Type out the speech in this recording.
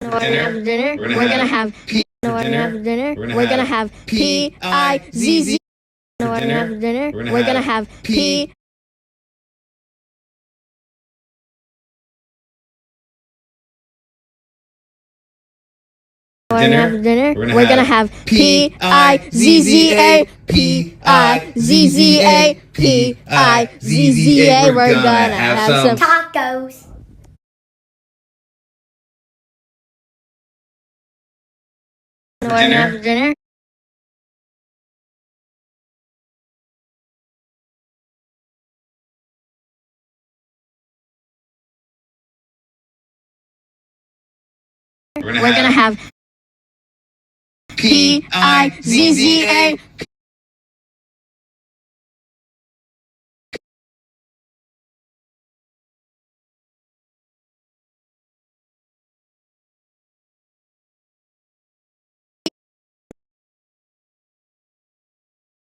We're gonna have dinner. We're gonna have P. We're gonna have dinner. We're gonna have P-I-Z-Z. We're gonna have dinner. We're gonna have P. We're gonna have dinner. We're gonna have P-I-Z-Z-A. P-I-Z-Z-A. P-I-Z-Z-A. We're gonna have some tacos. We're gonna have dinner. We're gonna have P-I-Z-Z-A.